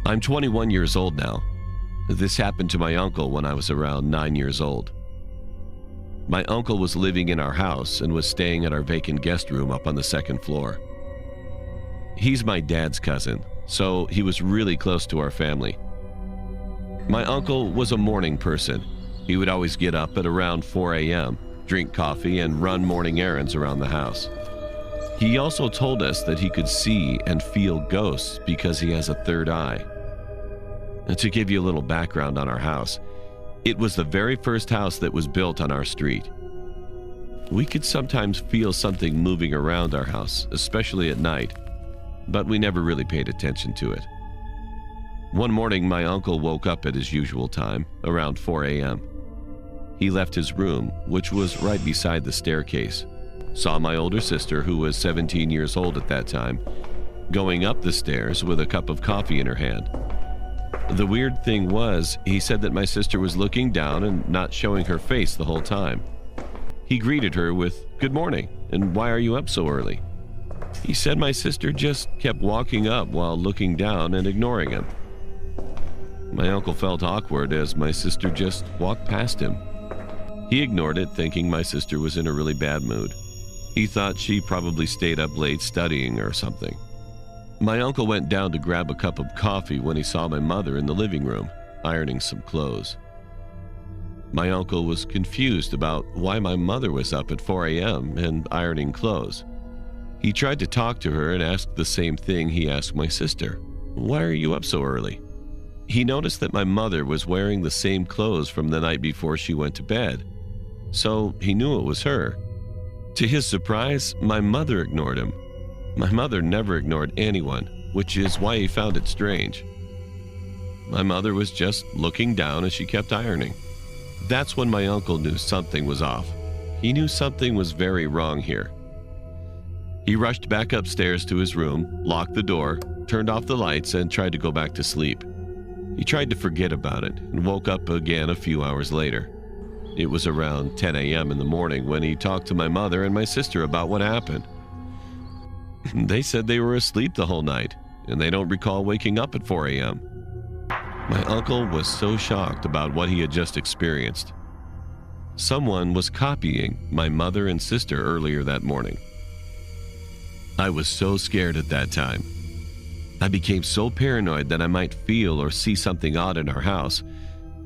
I'm 21 years old now. This happened to my uncle when I was around 9 years old. My uncle was living in our house and was staying at our vacant guest room up on the second floor. He's my dad's cousin, so he was really close to our family. My uncle was a morning person. He would always get up at around 4 a.m., drink coffee, and run morning errands around the house. He also told us that he could see and feel ghosts because he has a third eye. And to give you a little background on our house, it was the very first house that was built on our street. We could sometimes feel something moving around our house, especially at night, but we never really paid attention to it. One morning, my uncle woke up at his usual time, around 4 a.m. He left his room, which was right beside the staircase, saw my older sister, who was 17 years old at that time, going up the stairs with a cup of coffee in her hand. The weird thing was, he said that my sister was looking down and not showing her face the whole time. He greeted her with, "Good morning, and why are you up so early?" He said my sister just kept walking up while looking down and ignoring him. My uncle felt awkward as my sister just walked past him. He ignored it, thinking my sister was in a really bad mood. He thought she probably stayed up late studying or something. My uncle went down to grab a cup of coffee when he saw my mother in the living room, ironing some clothes. My uncle was confused about why my mother was up at 4 a.m. and ironing clothes. He tried to talk to her and asked the same thing he asked my sister. "Why are you up so early?" He noticed that my mother was wearing the same clothes from the night before she went to bed, so he knew it was her. To his surprise, my mother ignored him. My mother never ignored anyone, which is why he found it strange. My mother was just looking down as she kept ironing. That's when my uncle knew something was off. He knew something was very wrong here. He rushed back upstairs to his room, locked the door, turned off the lights, and tried to go back to sleep. He tried to forget about it and woke up again a few hours later. It was around 10 a.m. in the morning when he talked to my mother and my sister about what happened. They said they were asleep the whole night, and they don't recall waking up at 4 a.m. My uncle was so shocked about what he had just experienced. Someone was copying my mother and sister earlier that morning. I was so scared at that time. I became so paranoid that I might feel or see something odd in our house,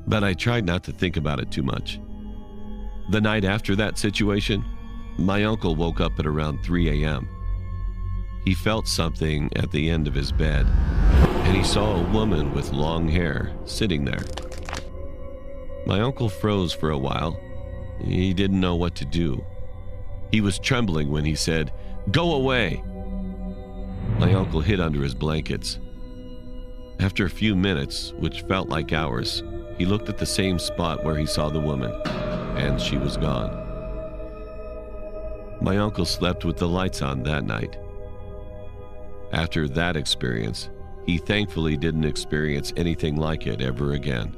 but I tried not to think about it too much. The night after that situation, my uncle woke up at around 3 a.m. He felt something at the end of his bed, and he saw a woman with long hair sitting there. My uncle froze for a while. He didn't know what to do. He was trembling when he said, "Go away!" My uncle hid under his blankets. After a few minutes, which felt like hours, he looked at the same spot where he saw the woman, and she was gone. My uncle slept with the lights on that night. After that experience, he thankfully didn't experience anything like it ever again.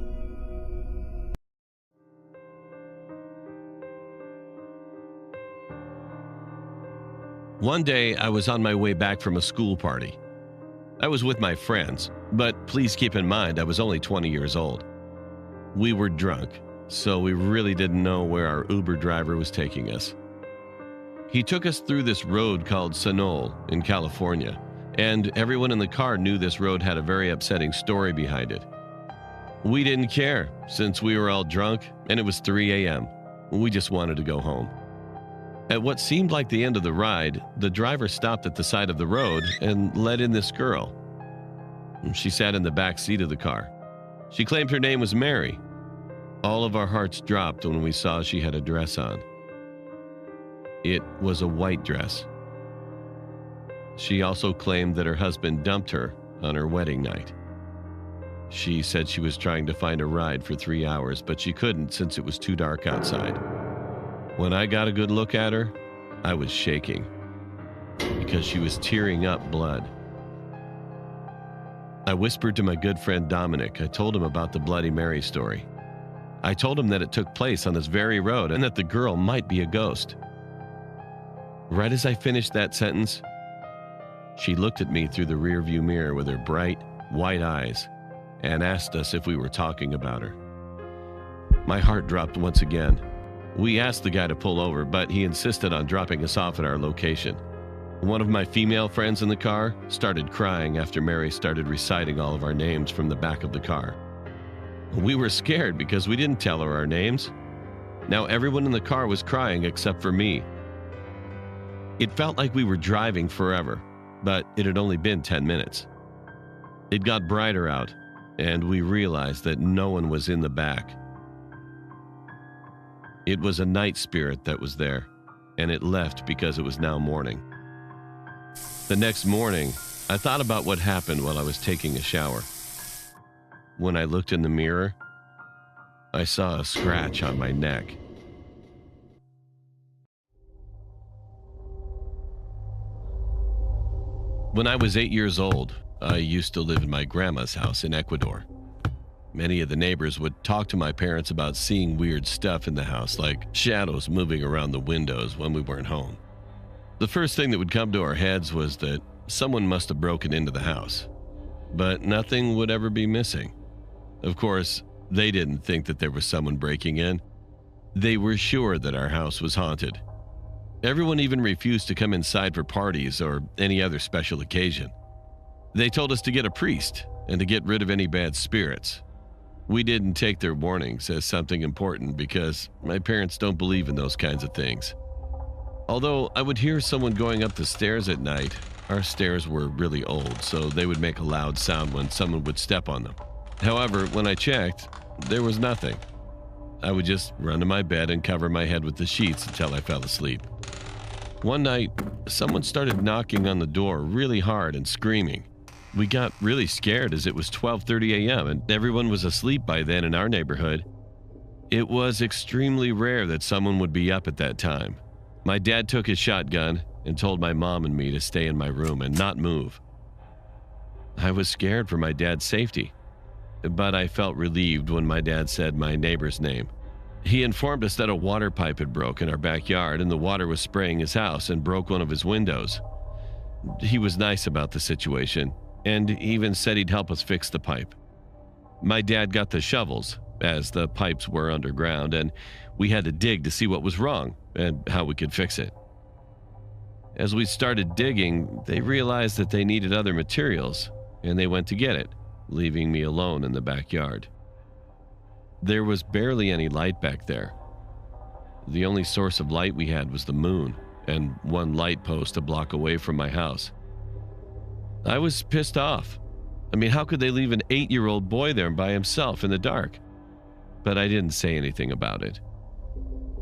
One day, I was on my way back from a school party. I was with my friends, but please keep in mind I was only 20 years old. We were drunk, so we really didn't know where our Uber driver was taking us. He took us through this road called Sonol in California, and everyone in the car knew this road had a very upsetting story behind it. We didn't care, since we were all drunk and it was 3 a.m. We just wanted to go home. At what seemed like the end of the ride, the driver stopped at the side of the road and let in this girl. She sat in the back seat of the car. She claimed her name was Mary. All of our hearts dropped when we saw she had a dress on. It was a white dress. She also claimed that her husband dumped her on her wedding night. She said she was trying to find a ride for 3 hours, but she couldn't since it was too dark outside. When I got a good look at her, I was shaking because she was tearing up blood. I whispered to my good friend Dominic. I told him about the Bloody Mary story. I told him that it took place on this very road and that the girl might be a ghost. Right as I finished that sentence, she looked at me through the rearview mirror with her bright, white eyes, and asked us if we were talking about her. My heart dropped once again. We asked the guy to pull over, but he insisted on dropping us off at our location. One of my female friends in the car started crying after Mary started reciting all of our names from the back of the car. We were scared because we didn't tell her our names. Now everyone in the car was crying except for me. It felt like we were driving forever, but it had only been 10 minutes. It got brighter out, and we realized that no one was in the back. It was a night spirit that was there, and it left because it was now morning. The next morning, I thought about what happened while I was taking a shower. When I looked in the mirror, I saw a scratch on my neck. When I was 8 years old, I used to live in my grandma's house in Ecuador. Many of the neighbors would talk to my parents about seeing weird stuff in the house, like shadows moving around the windows when we weren't home. The first thing that would come to our heads was that someone must have broken into the house, but nothing would ever be missing. Of course, they didn't think that there was someone breaking in. They were sure that our house was haunted. Everyone even refused to come inside for parties or any other special occasion. They told us to get a priest and to get rid of any bad spirits. We didn't take their warnings as something important because my parents don't believe in those kinds of things. Although I would hear someone going up the stairs at night, our stairs were really old, so they would make a loud sound when someone would step on them. However, when I checked, there was nothing. I would just run to my bed and cover my head with the sheets until I fell asleep. One night, someone started knocking on the door really hard and screaming. We got really scared as it was 12:30 a.m. and everyone was asleep by then in our neighborhood. It was extremely rare that someone would be up at that time. My dad took his shotgun and told my mom and me to stay in my room and not move. I was scared for my dad's safety, but I felt relieved when my dad said my neighbor's name. He informed us that a water pipe had broke in our backyard and the water was spraying his house and broke one of his windows. He was nice about the situation and even said he'd help us fix the pipe. My dad got the shovels, as the pipes were underground, and we had to dig to see what was wrong and how we could fix it. As we started digging, they realized that they needed other materials, and they went to get it, leaving me alone in the backyard. There was barely any light back there. The only source of light we had was the moon, and one light post a block away from my house. I was pissed off. I mean, how could they leave an 8-year-old boy there by himself in the dark? But I didn't say anything about it.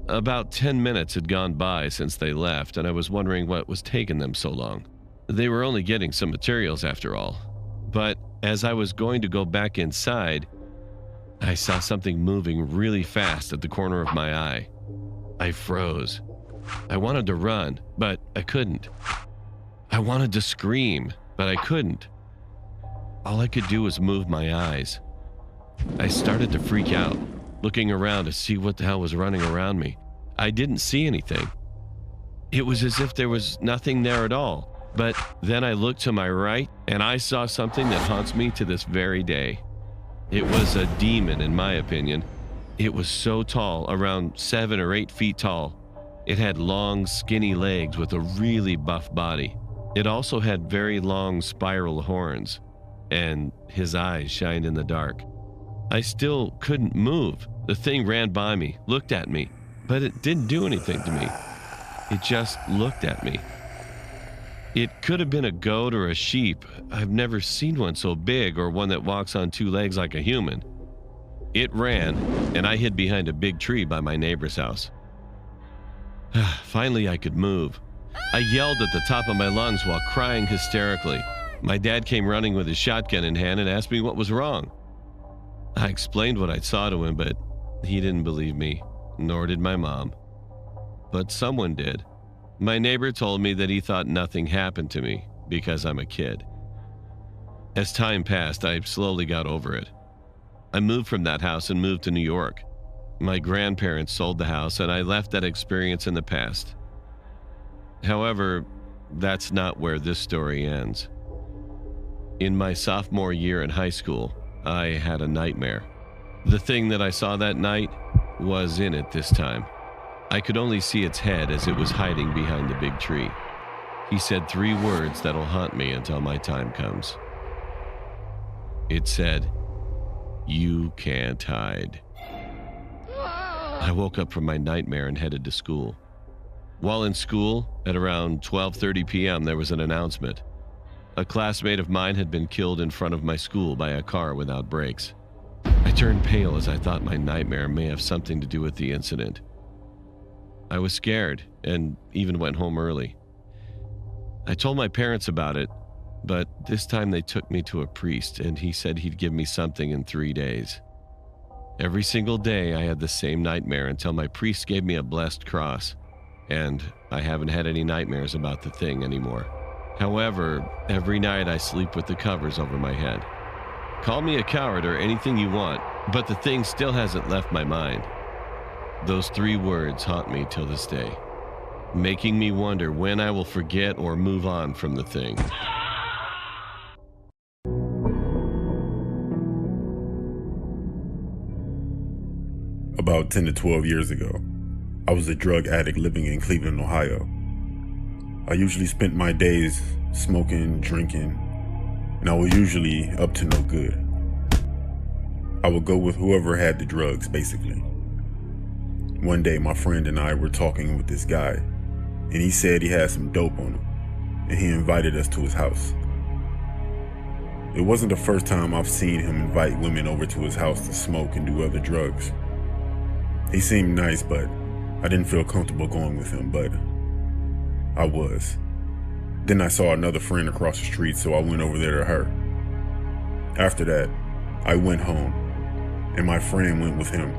About 10 minutes had gone by since they left, and I was wondering what was taking them so long. They were only getting some materials after all. But as I was going to go back inside, I saw something moving really fast at the corner of my eye. I froze. I wanted to run, but I couldn't. I wanted to scream, but I couldn't. All I could do was move my eyes. I started to freak out, looking around to see what the hell was running around me. I didn't see anything. It was as if there was nothing there at all. But then I looked to my right, and I saw something that haunts me to this very day. It was a demon, in my opinion. It was so tall, around 7 or 8 feet tall. It had long, skinny legs with a really buff body. It also had very long spiral horns, and his eyes shined in the dark. I still couldn't move. The thing ran by me, looked at me, but it didn't do anything to me. It just looked at me. It could have been a goat or a sheep. I've never seen one so big or one that walks on 2 legs like a human. It ran, and I hid behind a big tree by my neighbor's house. Finally, I could move. I yelled at the top of my lungs while crying hysterically. My dad came running with his shotgun in hand and asked me what was wrong. I explained what I saw to him, but he didn't believe me, nor did my mom. But someone did. My neighbor told me that he thought nothing happened to me because I'm a kid. As time passed, I slowly got over it. I moved from that house and moved to New York. My grandparents sold the house, and I left that experience in the past. However, that's not where this story ends. In my sophomore year in high school, I had a nightmare. The thing that I saw that night was in it this time. I could only see its head as it was hiding behind the big tree. He said 3 words that'll haunt me until my time comes. It said, "You can't hide." I woke up from my nightmare and headed to school. While in school, at around 12:30 p.m., there was an announcement. A classmate of mine had been killed in front of my school by a car without brakes. I turned pale as I thought my nightmare may have something to do with the incident. I was scared and even went home early. I told my parents about it, but this time they took me to a priest and he said he'd give me something in 3 days. Every single day I had the same nightmare until my priest gave me a blessed cross, and I haven't had any nightmares about the thing anymore. However, every night I sleep with the covers over my head. Call me a coward or anything you want, but the thing still hasn't left my mind. Those 3 words haunt me till this day, making me wonder when I will forget or move on from the thing. About 10 to 12 years ago, I was a drug addict living in Cleveland, Ohio. I usually spent my days smoking, drinking, and I was usually up to no good. I would go with whoever had the drugs, basically. One day, my friend and I were talking with this guy, and he said he had some dope on him, and he invited us to his house. It wasn't the first time I've seen him invite women over to his house to smoke and do other drugs. He seemed nice, but I didn't feel comfortable going with him, but I was. Then I saw another friend across the street, so I went over there to her. After that, I went home, and my friend went with him.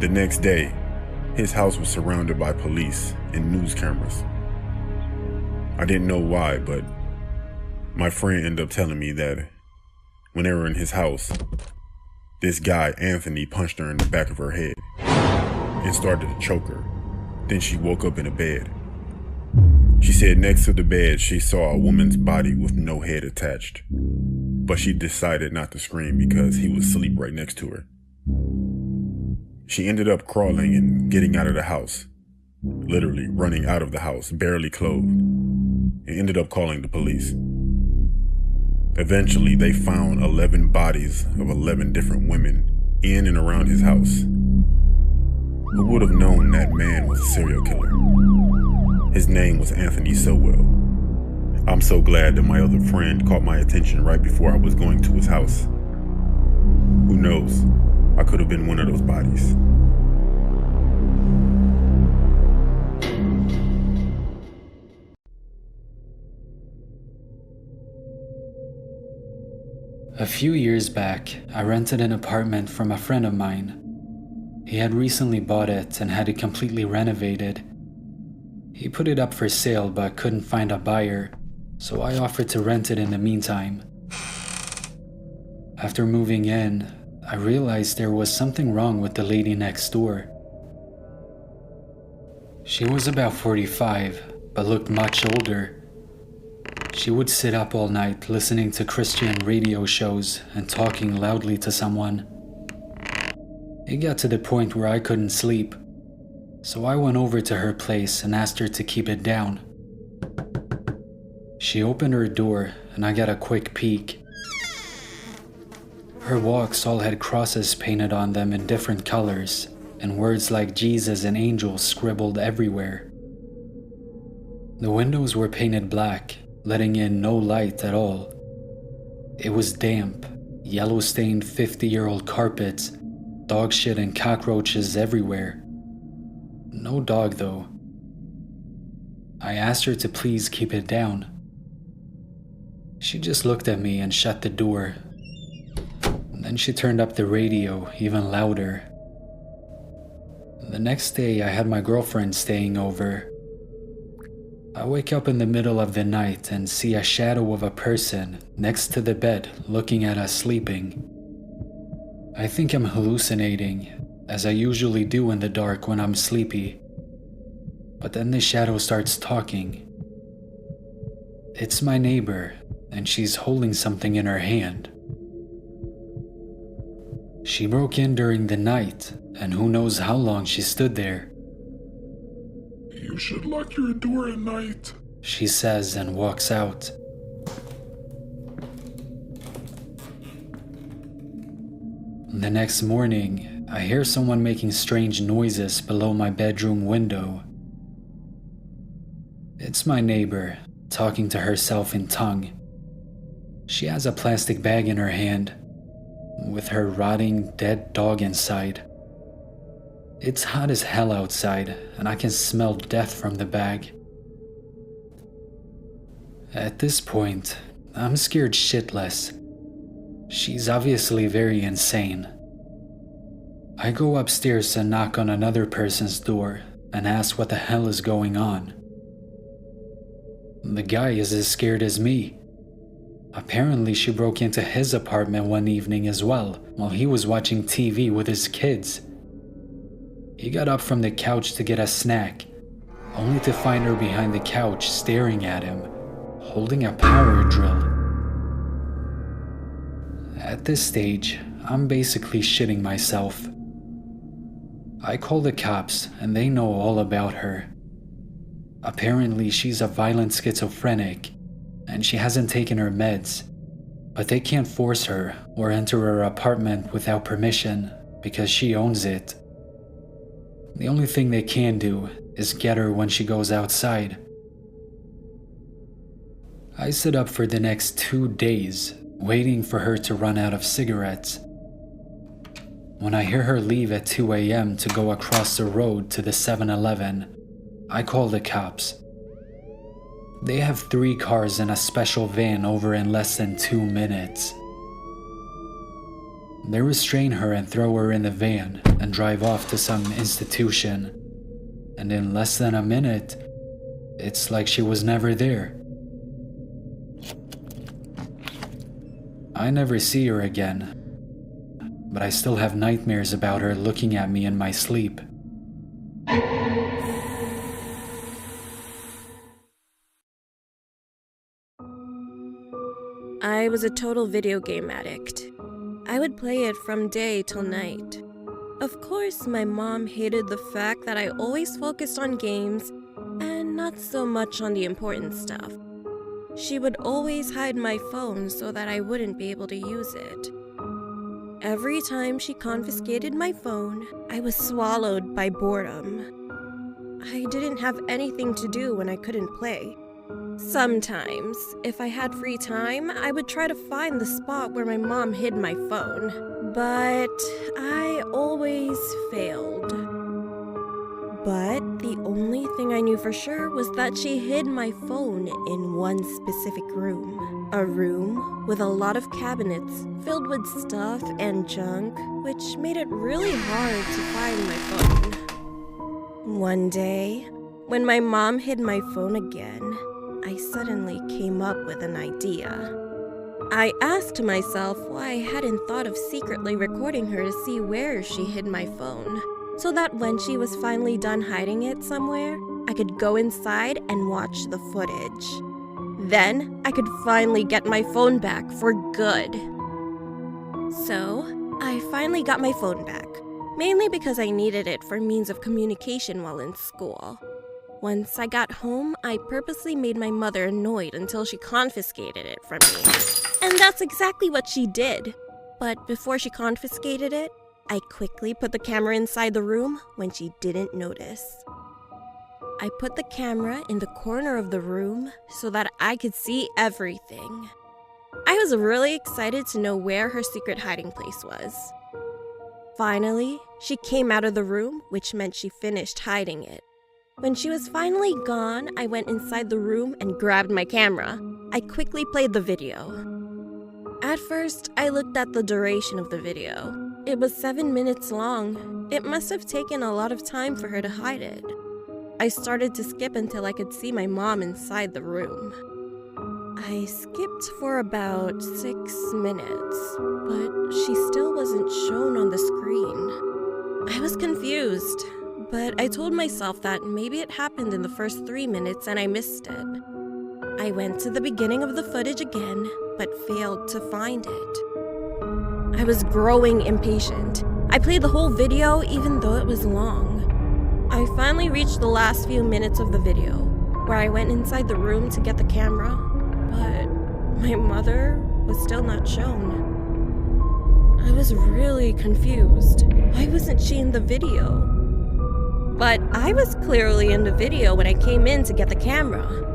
The next day, his house was surrounded by police and news cameras. I didn't know why, but my friend ended up telling me that when they were in his house, this guy, Anthony, punched her in the back of her head and started to choke her. Then she woke up in a bed. She said next to the bed, she saw a woman's body with no head attached, but she decided not to scream because he was asleep right next to her. She ended up crawling and getting out of the house, literally running out of the house, barely clothed, and ended up calling the police. Eventually, they found 11 bodies of 11 different women in and around his house. Who would have known that man was a serial killer? His name was Anthony Sowell. I'm so glad that my other friend caught my attention right before I was going to his house. Who knows? I could have been one of those bodies. A few years back, I rented an apartment from a friend of mine. He had recently bought it and had it completely renovated. He put it up for sale but couldn't find a buyer, so I offered to rent it in the meantime. After moving in, I realized there was something wrong with the lady next door. She was about 45, but looked much older. She would sit up all night listening to Christian radio shows and talking loudly to someone. It got to the point where I couldn't sleep, so I went over to her place and asked her to keep it down. She opened her door and I got a quick peek. Her walks all had crosses painted on them in different colors, and words like Jesus and angels scribbled everywhere. The windows were painted black, letting in no light at all. It was damp, yellow-stained 50-year-old carpets, dog shit and cockroaches everywhere. No dog though. I asked her to please keep it down. She just looked at me and shut the door. Then she turned up the radio even louder. The next day I had my girlfriend staying over. I wake up in the middle of the night and see a shadow of a person next to the bed looking at us sleeping. I think I'm hallucinating, as I usually do in the dark when I'm sleepy. But then the shadow starts talking. It's my neighbor, and she's holding something in her hand. She broke in during the night, and who knows how long she stood there. "You should lock your door at night," she says and walks out. The next morning, I hear someone making strange noises below my bedroom window. It's my neighbor, talking to herself in tongue. She has a plastic bag in her hand, with her rotting, dead dog inside. It's hot as hell outside, and I can smell death from the bag. At this point, I'm scared shitless. She's obviously very insane. I go upstairs and knock on another person's door and ask what the hell is going on. The guy is as scared as me. Apparently, she broke into his apartment one evening as well, while he was watching TV with his kids. He got up from the couch to get a snack, only to find her behind the couch staring at him, holding a power drill. At this stage, I'm basically shitting myself. I call the cops, and they know all about her. Apparently, she's a violent schizophrenic, and she hasn't taken her meds, but they can't force her or enter her apartment without permission because she owns it. The only thing they can do is get her when she goes outside. I sit up for the next 2 days, waiting for her to run out of cigarettes. When I hear her leave at 2 a.m. to go across the road to the 7-Eleven, I call the cops. They have 3 cars and a special van over in less than 2 minutes. They restrain her and throw her in the van and drive off to some institution. And in less than a minute, it's like she was never there. I never see her again, but I still have nightmares about her looking at me in my sleep. I was a total video game addict. I would play it from day till night. Of course, my mom hated the fact that I always focused on games and not so much on the important stuff. She would always hide my phone so that I wouldn't be able to use it. Every time she confiscated my phone, I was swallowed by boredom. I didn't have anything to do when I couldn't play. Sometimes, if I had free time, I would try to find the spot where my mom hid my phone, but I always failed. But the only thing I knew for sure was that she hid my phone in one specific room. A room with a lot of cabinets filled with stuff and junk, which made it really hard to find my phone. One day, when my mom hid my phone again, I suddenly came up with an idea. I asked myself why I hadn't thought of secretly recording her to see where she hid my phone, so that when she was finally done hiding it somewhere, I could go inside and watch the footage. Then, I could finally get my phone back for good. So, I finally got my phone back, mainly because I needed it for means of communication while in school. Once I got home, I purposely made my mother annoyed until she confiscated it from me. And that's exactly what she did. But before she confiscated it, I quickly put the camera inside the room when she didn't notice. I put the camera in the corner of the room so that I could see everything. I was really excited to know where her secret hiding place was. Finally, she came out of the room, which meant she finished hiding it. When she was finally gone, I went inside the room and grabbed my camera. I quickly played the video. At first, I looked at the duration of the video. It was 7 minutes long. It must have taken a lot of time for her to hide it. I started to skip until I could see my mom inside the room. I skipped for about 6 minutes, but she still wasn't shown on the screen. I was confused. But I told myself that maybe it happened in the first 3 minutes and I missed it. I went to the beginning of the footage again, but failed to find it. I was growing impatient. I played the whole video even though it was long. I finally reached the last few minutes of the video, where I went inside the room to get the camera, but my mother was still not shown. I was really confused. Why wasn't she in the video? But I was clearly in the video when I came in to get the camera.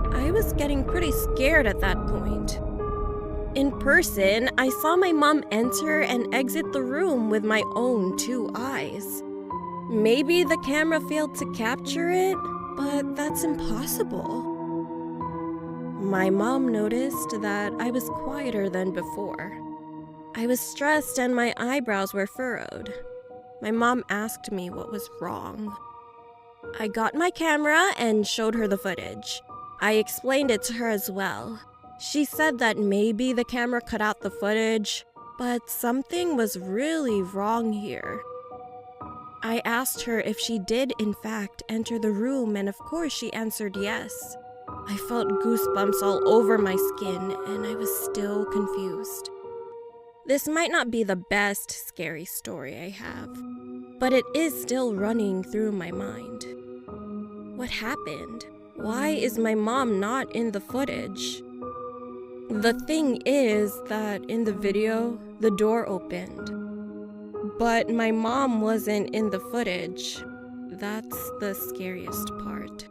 I was getting pretty scared at that point. In person, I saw my mom enter and exit the room with my own 2 eyes. Maybe the camera failed to capture it, but that's impossible. My mom noticed that I was quieter than before. I was stressed and my eyebrows were furrowed. My mom asked me what was wrong. I got my camera and showed her the footage. I explained it to her as well. She said that maybe the camera cut out the footage, but something was really wrong here. I asked her if she did in fact enter the room, and of course she answered yes. I felt goosebumps all over my skin and I was still confused. This might not be the best scary story I have, but it is still running through my mind. What happened? Why is my mom not in the footage? The thing is that in the video, the door opened. But my mom wasn't in the footage. That's the scariest part.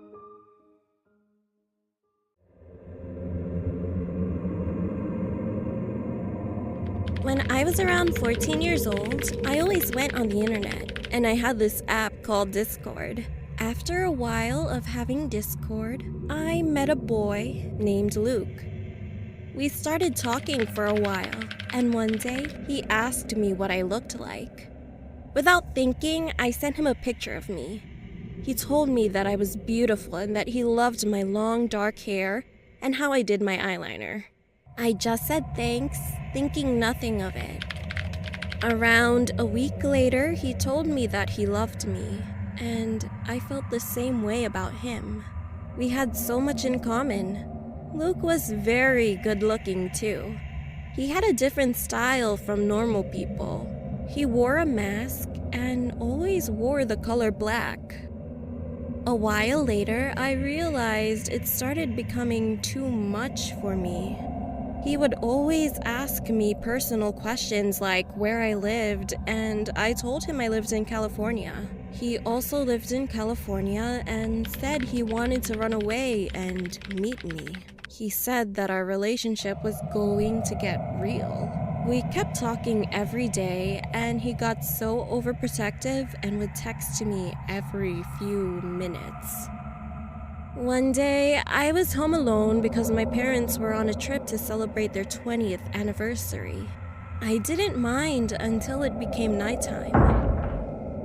When I was around 14 years old, I always went on the internet, and I had this app called Discord. After a while of having Discord, I met a boy named Luke. We started talking for a while, and one day he asked me what I looked like. Without thinking, I sent him a picture of me. He told me that I was beautiful and that he loved my long dark hair and how I did my eyeliner. I just said thanks, thinking nothing of it. Around a week later, he told me that he loved me, and I felt the same way about him. We had so much in common. Luke was very good looking too. He had a different style from normal people. He wore a mask and always wore the color black. A while later, I realized it started becoming too much for me. He would always ask me personal questions like where I lived, and I told him I lived in California. He also lived in California and said he wanted to run away and meet me. He said that our relationship was going to get real. We kept talking every day, and he got so overprotective and would text to me every few minutes. One day, I was home alone because my parents were on a trip to celebrate their 20th anniversary. I didn't mind until it became nighttime.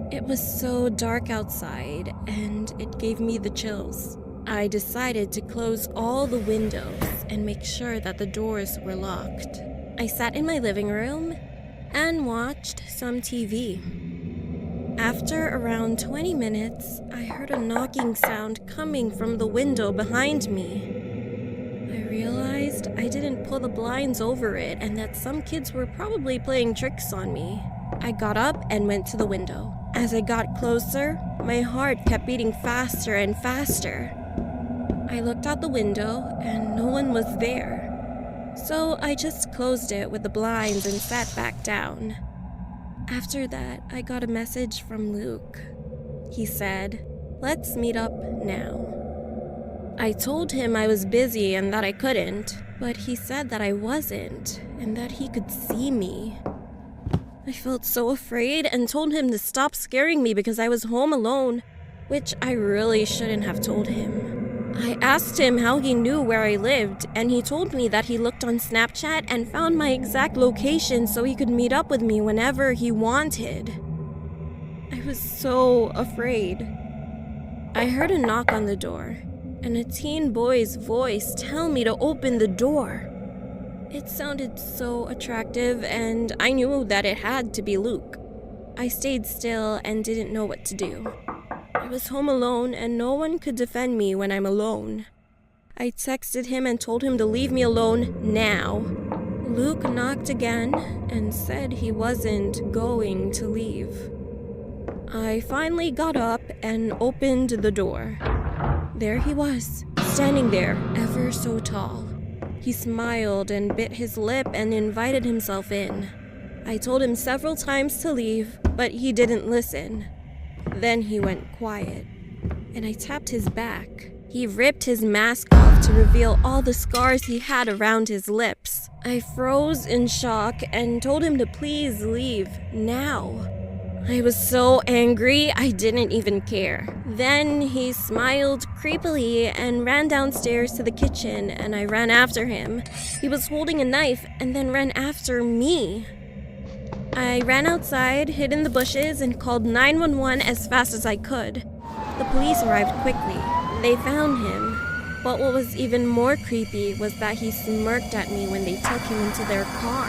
It was so dark outside, and it gave me the chills. I decided to close all the windows and make sure that the doors were locked. I sat in my living room and watched some TV. After around 20 minutes, I heard a knocking sound coming from the window behind me. I realized I didn't pull the blinds over it and that some kids were probably playing tricks on me. I got up and went to the window. As I got closer, my heart kept beating faster and faster. I looked out the window and no one was there. So I just closed it with the blinds and sat back down. After that, I got a message from Luke. He said, "Let's meet up now." I told him I was busy and that I couldn't, but he said that I wasn't and that he could see me. I felt so afraid and told him to stop scaring me because I was home alone, which I really shouldn't have told him. I asked him how he knew where I lived, and he told me that he looked on Snapchat and found my exact location so he could meet up with me whenever he wanted. I was so afraid. I heard a knock on the door, and a teen boy's voice tell me to open the door. It sounded so attractive, and I knew that it had to be Luke. I stayed still and didn't know what to do. I was home alone, and no one could defend me when I'm alone. I texted him and told him to leave me alone now. Luke knocked again and said he wasn't going to leave. I finally got up and opened the door. There he was, standing there, ever so tall. He smiled and bit his lip and invited himself in. I told him several times to leave, but he didn't listen. Then he went quiet, and I tapped his back. He ripped his mask off to reveal all the scars he had around his lips. I froze in shock and told him to please leave, now. I was so angry, I didn't even care. Then he smiled creepily and ran downstairs to the kitchen, and I ran after him. He was holding a knife and then ran after me. I ran outside, hid in the bushes, and called 911 as fast as I could. The police arrived quickly. They found him. But what was even more creepy was that he smirked at me when they took him into their car.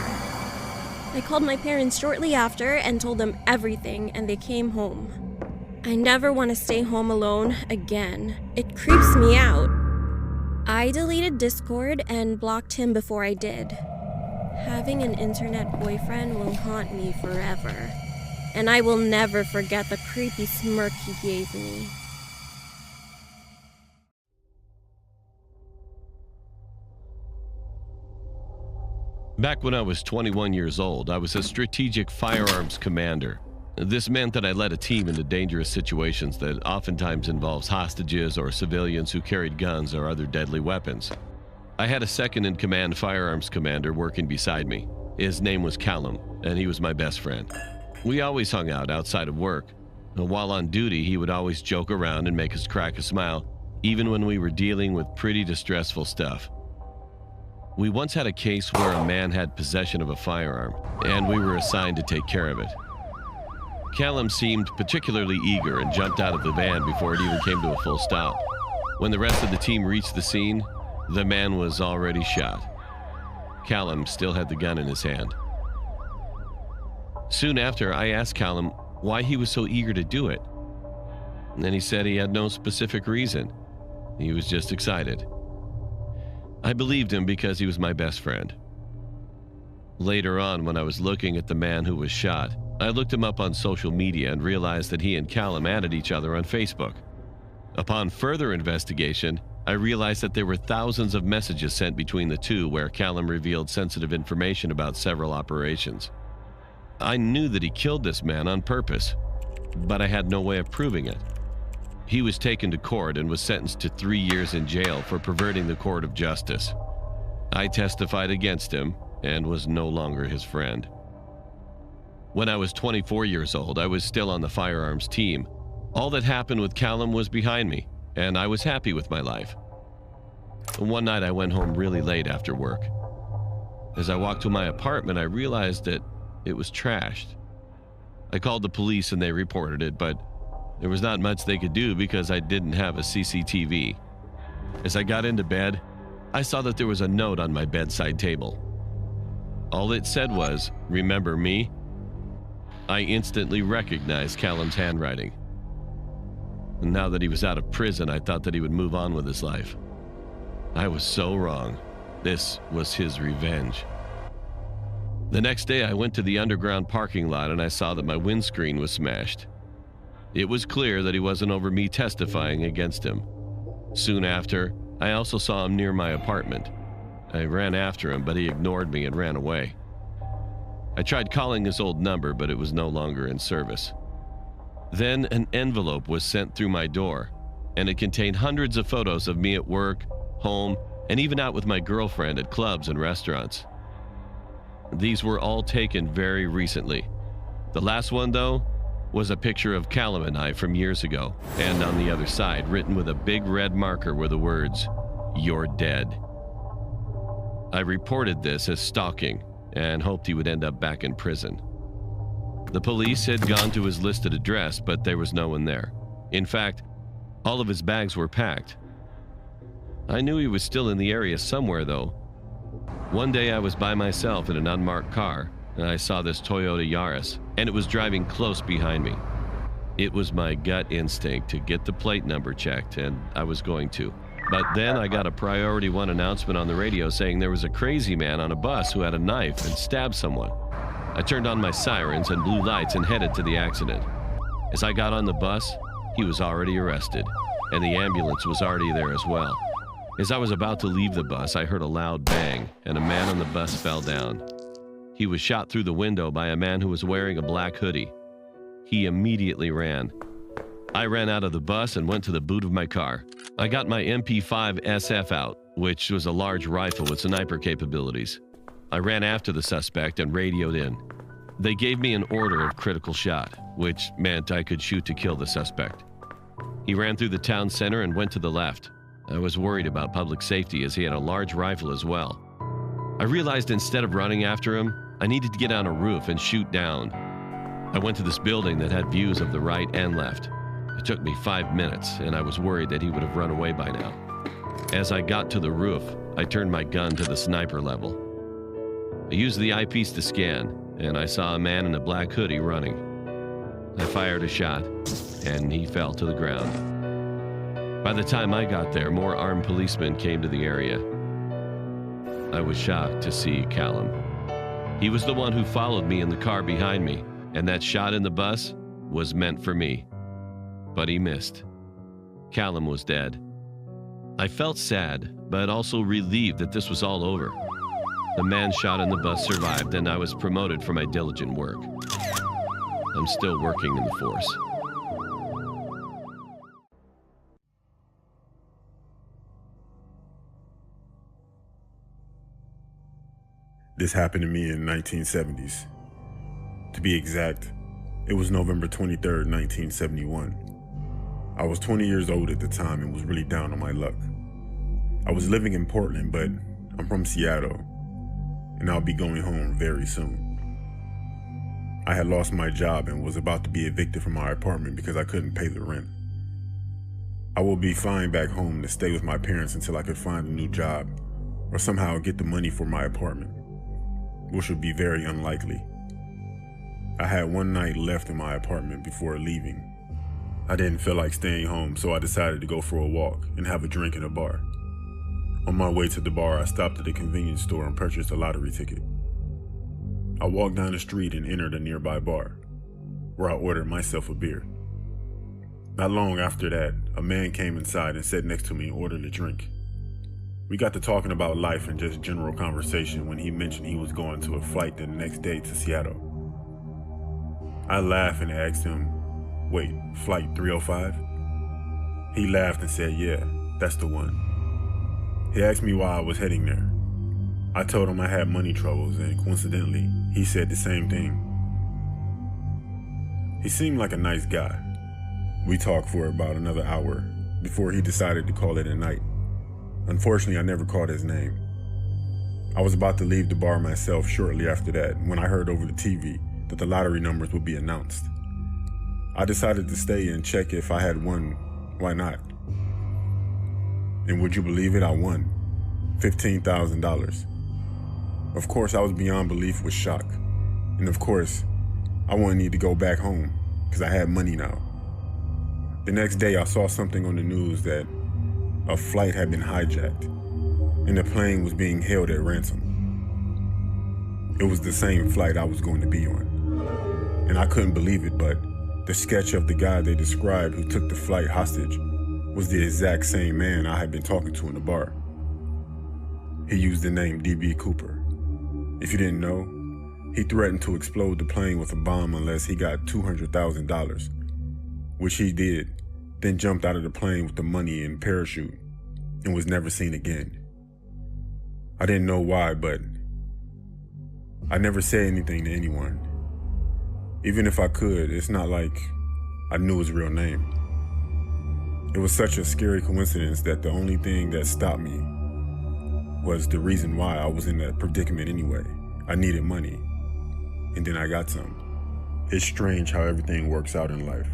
I called my parents shortly after and told them everything, and they came home. I never want to stay home alone again. It creeps me out. I deleted Discord and blocked him before I did. Having an internet boyfriend will haunt me forever, and I will never forget the creepy smirk he gave me. Back when I was 21 years old, I was a strategic firearms commander. This meant that I led a team into dangerous situations that oftentimes involves hostages or civilians who carried guns or other deadly weapons. I had a second-in-command firearms commander working beside me. His name was Callum, and he was my best friend. We always hung out outside of work. While on duty, he would always joke around and make us crack a smile, even when we were dealing with pretty distressful stuff. We once had a case where a man had possession of a firearm, and we were assigned to take care of it. Callum seemed particularly eager and jumped out of the van before it even came to a full stop. When the rest of the team reached the scene, the man was already shot. Callum still had the gun in his hand. Soon after, I asked Callum why he was so eager to do it. And then he said he had no specific reason. He was just excited. I believed him because he was my best friend. Later on, when I was looking at the man who was shot, I looked him up on social media and realized that he and Callum added each other on Facebook. Upon further investigation, I realized that there were thousands of messages sent between the two where Callum revealed sensitive information about several operations. I knew that he killed this man on purpose, but I had no way of proving it. He was taken to court and was sentenced to 3 years in jail for perverting the court of justice. I testified against him and was no longer his friend. When I was 24 years old, I was still on the firearms team. All that happened with Callum was behind me, and I was happy with my life. One night I went home really late after work. As I walked to my apartment, I realized that it was trashed. I called the police and they reported it, but there was not much they could do because I didn't have a CCTV. As I got into bed, I saw that there was a note on my bedside table. All it said was, "Remember me?" I instantly recognized Callum's handwriting. And now that he was out of prison, I thought that he would move on with his life. I was so wrong. This was his revenge. The next day, I went to the underground parking lot and I saw that my windscreen was smashed. It was clear that he wasn't over me testifying against him. Soon after, I also saw him near my apartment. I ran after him, but he ignored me and ran away. I tried calling his old number, but it was no longer in service. Then an envelope was sent through my door, and it contained hundreds of photos of me at work, home, and even out with my girlfriend at clubs and restaurants. These were all taken very recently. The last one, though, was a picture of Callum and I from years ago, and on the other side, written with a big red marker, were the words, "You're dead." I reported this as stalking and hoped he would end up back in prison. The police had gone to his listed address, but there was no one there. In fact, all of his bags were packed. I knew he was still in the area somewhere, though. One day I was by myself in an unmarked car, and I saw this Toyota Yaris, and it was driving close behind me. It was my gut instinct to get the plate number checked, and I was going to. But then I got a Priority 1 announcement on the radio saying there was a crazy man on a bus who had a knife and stabbed someone. I turned on my sirens and blue lights and headed to the accident. As I got on the bus, he was already arrested, and the ambulance was already there as well. As I was about to leave the bus, I heard a loud bang, and a man on the bus fell down. He was shot through the window by a man who was wearing a black hoodie. He immediately ran. I ran out of the bus and went to the boot of my car. I got my MP5 SF out, which was a large rifle with sniper capabilities. I ran after the suspect and radioed in. They gave me an order of critical shot, which meant I could shoot to kill the suspect. He ran through the town center and went to the left. I was worried about public safety as he had a large rifle as well. I realized instead of running after him, I needed to get on a roof and shoot down. I went to this building that had views of the right and left. It took me 5 minutes, and I was worried that he would have run away by now. As I got to the roof, I turned my gun to the sniper level. I used the eyepiece to scan, and I saw a man in a black hoodie running. I fired a shot, and he fell to the ground. By the time I got there, more armed policemen came to the area. I was shocked to see Callum. He was the one who followed me in the car behind me, and that shot in the bus was meant for me. But he missed. Callum was dead. I felt sad, but also relieved that this was all over. The man shot in the bus survived, and I was promoted for my diligent work. I'm still working in the force. This happened to me in the 1970s. To be exact, it was November 23rd, 1971. I was 20 years old at the time and was really down on my luck. I was living in Portland, but I'm from Seattle, and I'll be going home very soon. I had lost my job and was about to be evicted from my apartment because I couldn't pay the rent. I will be flying back home to stay with my parents until I could find a new job or somehow get the money for my apartment, which would be very unlikely. I had one night left in my apartment before leaving. I didn't feel like staying home, so I decided to go for a walk and have a drink in a bar. On my way to the bar, I stopped at a convenience store and purchased a lottery ticket. I walked down the street and entered a nearby bar, where I ordered myself a beer. Not long after that, a man came inside and sat next to me and ordered a drink. We got to talking about life and just general conversation when he mentioned he was going to a flight the next day to Seattle. I laughed and asked him, "Wait, flight 305? He laughed and said, "Yeah, that's the one." He asked me why I was heading there. I told him I had money troubles, and coincidentally, he said the same thing. He seemed like a nice guy. We talked for about another hour before he decided to call it a night. Unfortunately, I never caught his name. I was about to leave the bar myself shortly after that when I heard over the TV that the lottery numbers would be announced. I decided to stay and check if I had won. Why not? And would you believe it? I won $15,000. Of course, I was beyond belief with shock. And of course, I wouldn't need to go back home because I had money now. The next day, I saw something on the news that a flight had been hijacked and the plane was being held at ransom. It was the same flight I was going to be on. And I couldn't believe it, but the sketch of the guy they described who took the flight hostage was the exact same man I had been talking to in the bar. He used the name D.B. Cooper. If you didn't know, he threatened to explode the plane with a bomb unless he got $200,000, which he did, then jumped out of the plane with the money and parachute and was never seen again. I didn't know why, but I never said anything to anyone. Even if I could, it's not like I knew his real name. It was such a scary coincidence that the only thing that stopped me was the reason why I was in that predicament anyway. I needed money, and then I got some. It's strange how everything works out in life.